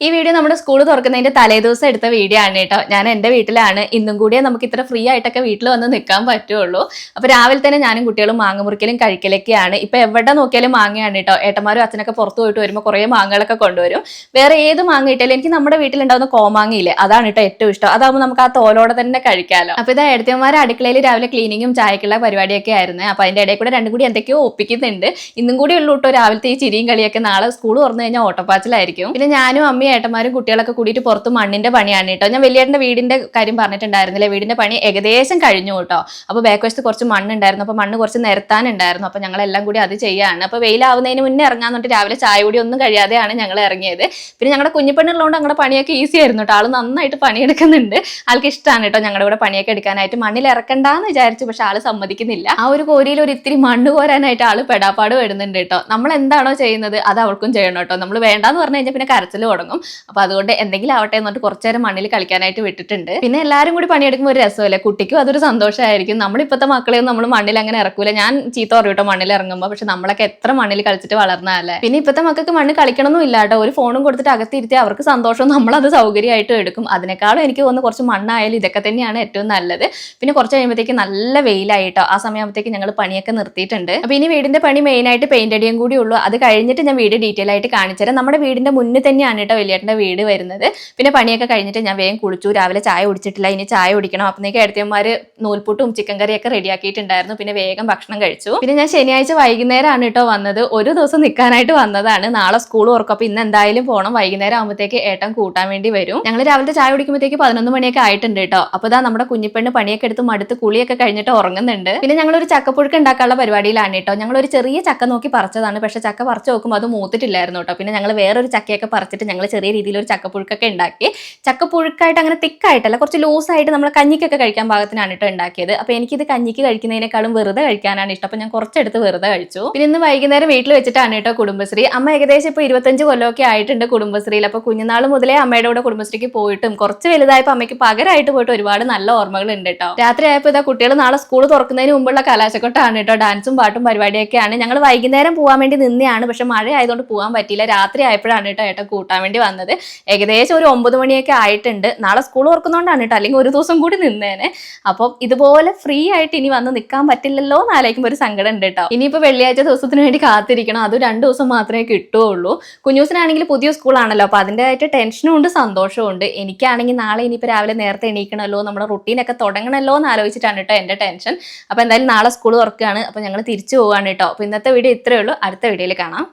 ഈ വീഡിയോ നമ്മുടെ സ്കൂൾ തുറക്കുന്നതിന്റെ തലേദിവസം എടുത്ത വീഡിയോ ആണ് കേട്ടോ. ഞാൻ എൻ്റെ വീട്ടിലാണ്. ഇന്നും കൂടിയേ നമുക്ക് ഇത്ര ഫ്രീ ആയിട്ടൊക്കെ വീട്ടിൽ വന്ന് നിൽക്കാൻ പറ്റുള്ളൂ. അപ്പൊ രാവിലെ തന്നെ ഞാനും കുട്ടികളും മാങ്ങ മുറിക്കലും കഴിക്കലൊക്കെയാണ്. ഇപ്പൊ എവിടെ നോക്കിയാലും മാങ്ങയാണ് കേട്ടോ. ഏട്ടന്മാരും അച്ഛനൊക്കെ പുറത്തു പോയിട്ട് വരുമ്പോൾ കുറേ മാങ്ങകളൊക്കെ കൊണ്ടുവരും. വേറെ ഏത് മാങ്ങ കിട്ടിയാലും എനിക്ക് നമ്മുടെ വീട്ടിലുണ്ടാവുന്ന കോമാങ്ങയില്ലേ, അതാണ് കേട്ടോ ഏറ്റവും ഇഷ്ടം. അതാകുമ്പോൾ നമുക്ക് ആ തോലോടെ തന്നെ കഴിക്കാമല്ലോ. അപ്പൊ ഇതാ ഏട്ടത്തിയന്മാർ അടുക്കളയിൽ രാവിലെ ക്ലീനിങ്ങും ചായക്കുള്ള പരിപാടിയൊക്കെ ആയിരുന്നു. അപ്പൊ അതിന്റെ ഇടയിൽ കൂടെ രണ്ടും കൂടി എന്തൊക്കെയോ ഒപ്പിക്കുന്നുണ്ട്. ഇന്നും കൂടി ഉള്ളൂ കേട്ടോ രാവിലത്തെ ഈ ചിരിയും കളിയൊക്കെ. നാളെ സ്കൂൾ തുറന്നു കഴിഞ്ഞാൽ ഓട്ടപ്പാച്ചിലായിരിക്കും. പിന്നെ ഞാനും അമ്മയും ഏട്ടന്മാരും കുട്ടികളൊക്കെ കൂടിയിട്ട് പുറത്ത് മണ്ണിന്റെ പണിയാണ് കേട്ടോ. ഞാൻ വലിയേട്ടന്റെ വീടിന്റെ കാര്യം പറഞ്ഞിട്ടുണ്ടായിരുന്നില്ലേ, വീടിന്റെ പണി ഏകദേശം കഴിഞ്ഞു കേട്ടോ. അപ്പോൾ ബാക്ക് വശത്ത് കുറച്ച് മണ്ണുണ്ടായിരുന്നു. അപ്പോൾ മണ്ണ് കുറച്ച് നിരത്താനുണ്ടായിരുന്നു. അപ്പോൾ ഞങ്ങളെല്ലാം കൂടി അത് ചെയ്യാണ്. അപ്പോൾ വെയിലാവുന്നതിന് മുന്നേ ഇറങ്ങാൻ വേണ്ടി രാവിലെ ചായ കൂടി ഒന്നും കഴിയാതെയാണ് ഞങ്ങൾ ഇറങ്ങിയത്. പിന്നെ ഞങ്ങളുടെ കുഞ്ഞിപ്പെണ്ണുള്ളതുകൊണ്ട് ഞങ്ങളുടെ പണിയൊക്കെ ഈസി ആയിരുന്നു കേട്ടോ. ആള് നന്നായിട്ട് പണിയെടുക്കുന്നുണ്ട്. ആൾക്ക് ഇഷ്ടമാണ് കേട്ടോ ഞങ്ങളുടെ കൂടെ പണിയൊക്കെ എടുക്കാനായിട്ട്. മണ്ണിൽ ഇറക്കണ്ടെന്ന് വിചാരിച്ചു, പക്ഷെ ആള് സമ്മതിക്കുന്നില്ല. ആ ഒരു കോരിയിൽ ഒരു ഇത്തിരി മണ്ണ് കോരാനായിട്ട് ആള് പെടാപ്പാട് വരുന്നുണ്ട് കേട്ടോ. നമ്മൾ എന്താണോ ചെയ്യുന്നത് അത് അവൾക്കും ചെയ്യണം കേട്ടോ. നമ്മൾ വേണ്ടാന്ന് പറഞ്ഞു കഴിഞ്ഞാൽ പിന്നെ കരച്ചിൽ തുടങ്ങും. അപ്പൊ അതുകൊണ്ട് എന്തെങ്കിലും ആവട്ടെ എന്നിട്ട് കുറച്ചു നേരം മണ്ണിൽ കളിക്കാനായിട്ട് വിട്ടിട്ടുണ്ട്. പിന്നെ എല്ലാവരും കൂടി പണിയെടുക്കുമ്പോൾ ഒരു രസമല്ലേ, കുട്ടിക്കും അതൊരു സന്തോഷമായിരിക്കും. നമ്മളിപ്പോഴത്തെ മക്കളെയൊന്നും നമ്മൾ മണ്ണിൽ അങ്ങനെ ഇറക്കൂല. ഞാൻ ചീത്ത പറയും കേട്ടോ മണ്ണിൽ ഇറങ്ങുമ്പോൾ. പക്ഷെ നമ്മളൊക്കെ എത്ര മണ്ണിൽ കളിച്ചിട്ട് വളർന്നതല്ലേ. പിന്നെ ഇപ്പോഴത്തെ മക്കൾക്ക് മണ്ണ് കളിക്കണമെന്നും ഇല്ല കേട്ടോ. ഒരു ഫോണും കൊടുത്തിട്ട് അകത്തിരുത്തി അവർക്ക് സന്തോഷം, നമ്മളത് സൗകര്യമായിട്ട് എടുക്കും. അതിനേക്കാളും എനിക്ക് തോന്നുന്നു കുറച്ച് മണ്ണായാലും ഇതൊക്കെ തന്നെയാണ് ഏറ്റവും നല്ലത്. പിന്നെ കുറച്ച് കഴിയുമ്പോഴത്തേക്ക് നല്ല വെയിലായിട്ടോ. ആ സമയത്തേക്ക് ഞങ്ങൾ പണിയൊക്കെ നിർത്തിയിട്ടുണ്ട്. അപ്പൊ ഇനി വീടിന്റെ പണി മെയിനായിട്ട് പെയിന്റ് അടിയും കൂടി ഉള്ളൂ. അത് കഴിഞ്ഞിട്ട് ഞാൻ വീട് ഡീറ്റെയിൽ ആയിട്ട് കാണിച്ചു തരാം. നമ്മുടെ വീടിന്റെ മുന്നിൽ തന്നെയാണ് കേട്ടോ വലിയേട്ടന്റെ വീട് വരുന്നത്. പിന്നെ പണിയൊക്കെ കഴിഞ്ഞിട്ട് ഞാൻ വേഗം കുളിച്ചു. രാവിലെ ചായ കുടിച്ചിട്ടില്ല, ഇനി ചായ കുടിക്കണം. അപ്പത്തേക്ക് ഏടത്തിയന്മാര് നൂൽപുട്ടും ചിക്കൻ കറിയൊക്കെ റെഡിയാക്കിയിട്ടുണ്ടായിരുന്നു. പിന്നെ വേഗം ഭക്ഷണം കഴിച്ചു. പിന്നെ ഞാൻ ശനിയാഴ്ച വൈകുന്നേരമാണ് കേട്ടോ വന്നത്. ഒരു ദിവസം നിൽക്കാനായിട്ട് വന്നതാണ്. നാളെ സ്കൂൾ തുറക്കും. അപ്പൊ ഇന്ന് എന്തായാലും പോകണം. വൈകുന്നേരം ആകുമ്പോഴത്തേക്ക് ഏട്ടൻ കൂട്ടാൻ വേണ്ടി വരും. ഞങ്ങൾ രാവിലത്തെ ചായ കുടിക്കുമ്പോഴത്തേക്ക് 11 മണിയൊക്കെ ആയിട്ടുണ്ട് കേട്ടോ. അപ്പൊ ഇതാ നമ്മുടെ കുഞ്ഞിപ്പെണ്ണ് പണിയൊക്കെ എടുത്ത് മടുത്ത് കുളിയൊക്കെ കഴിഞ്ഞിട്ട് ഉറങ്ങുന്നുണ്ട്. പിന്നെ ഞങ്ങളൊരു ചക്കപ്പുഴുക്ക് ഉണ്ടാക്കാനുള്ള പരിപാടിയിലാണ് കേട്ടോ. ഞങ്ങളൊരു ചെറിയ ചക്ക നോക്കി പറിച്ചതാണ്. പക്ഷെ ചക്ക പറിച്ച് നോക്കുമ്പോൾ അത് മൂത്തിട്ടില്ലായിരുന്നു കേട്ടോ. പിന്നെ ഞങ്ങൾ വേറൊരു ചക്കയൊക്കെ പറിച്ചിട്ട് ഞങ്ങൾ ചെറിയ രീതിയിൽ ഒരു ചക്കപ്പുഴുക്കൊക്കെ ഉണ്ടാക്കി. ചക്കപ്പുഴുക്കായിട്ട് അങ്ങനെ തിക്കായിട്ടല്ല, കുറച്ച് ലൂസായിട്ട് നമ്മൾ കഞ്ഞിക്കൊക്കെ കഴിക്കാൻ പാകത്തിനാണ് കേട്ടോ ഉണ്ടാക്കിയത്. അപ്പൊ എനിക്കിത് കഞ്ഞിക്ക് കഴിക്കുന്നതിനേക്കാളും വെറുതെ കഴിക്കാനാണ് ഇഷ്ടം. അപ്പൊ ഞാൻ കുറച്ചെടുത്ത് വെറുതെ കഴിച്ചു. പിന്നെ ഇന്ന് വൈകുന്നേരം വീട്ടിൽ വെച്ചിട്ടാണ് കേട്ടോ കുടുംബശ്രീ. അമ്മ ഏകദേശം ഇപ്പൊ 25 കൊല്ലമൊക്കെ ആയിട്ടുണ്ട് കുടുംബശ്രീയിൽ. അപ്പൊ കുഞ്ഞുനാൾ മുതലേ അമ്മയുടെ കൂടെ കുടുംബശ്രീക്ക് പോയിട്ടും കുറച്ച് വലുതായപ്പോൾ അമ്മയ്ക്ക് പകരമായിട്ട് പോയിട്ട് ഒരുപാട് നല്ല ഓർമ്മകൾ ഉണ്ട് കേട്ടോ. രാത്രി ആയപ്പോൾ ഇതാ കുട്ടികൾ നാളെ സ്കൂൾ തുറക്കുന്നതിന് മുമ്പുള്ള കലാശക്കൊട്ടാണ് കേട്ടോ. ഡാൻസും പാട്ടും പരിപാടിയൊക്കെയാണ്. ഞങ്ങൾ വൈകുന്നേരം പോകാൻ വേണ്ടി നിന്നെയാണ്, പക്ഷെ മഴ ആയതുകൊണ്ട് പോകാൻ പറ്റിയില്ല. രാത്രി ആയപ്പോഴാണ് കേട്ടോ ഏട്ടൻ കൂട്ടാൻ വേണ്ടി വന്നത്. ഏകദേശം ഒരു 9 മണിയൊക്കെ ആയിട്ടുണ്ട്. നാളെ സ്കൂൾ ഓർക്കുന്നതുകൊണ്ടാണ് കേട്ടോ, അല്ലെങ്കിൽ ഒരു ദിവസം കൂടി നിന്നേനെ. അപ്പം ഇതുപോലെ ഫ്രീ ആയിട്ട് ഇനി വന്ന് നിൽക്കാൻ പറ്റില്ലല്ലോ എന്ന് ആലോചിക്കുമ്പോൾ ഒരു സങ്കടം ഉണ്ട് കേട്ടോ. ഇനിയിപ്പോൾ വെള്ളിയാഴ്ച ദിവസത്തിന് വേണ്ടി കാത്തിരിക്കണം. അത് 2 ദിവസം മാത്രമേ കിട്ടുകയുള്ളൂ. കുഞ്ഞൂസിനാണെങ്കിൽ പുതിയ സ്കൂളാണല്ലോ. അപ്പോൾ അതിൻ്റെതായിട്ട് ടെൻഷനും ഉണ്ട് സന്തോഷവും ഉണ്ട്. എനിക്കാണെങ്കിൽ നാളെ ഇനിയിപ്പോൾ രാവിലെ നേരത്തെ എണീക്കണമല്ലോ, നമ്മുടെ റുട്ടീനൊക്കെ തുടങ്ങണമല്ലോ എന്ന് ആലോചിച്ചിട്ടാണ് കേട്ടോ എൻ്റെ ടെൻഷൻ. അപ്പോൾ എന്തായാലും നാളെ സ്കൂൾ തുറക്കുകയാണ്. അപ്പോൾ ഞങ്ങൾ തിരിച്ചു പോവുകയാണ് കേട്ടോ. അപ്പോൾ ഇന്നത്തെ വീഡിയോ ഇത്രയേ ഉള്ളൂ. അടുത്ത വീഡിയോയിൽ കാണാം.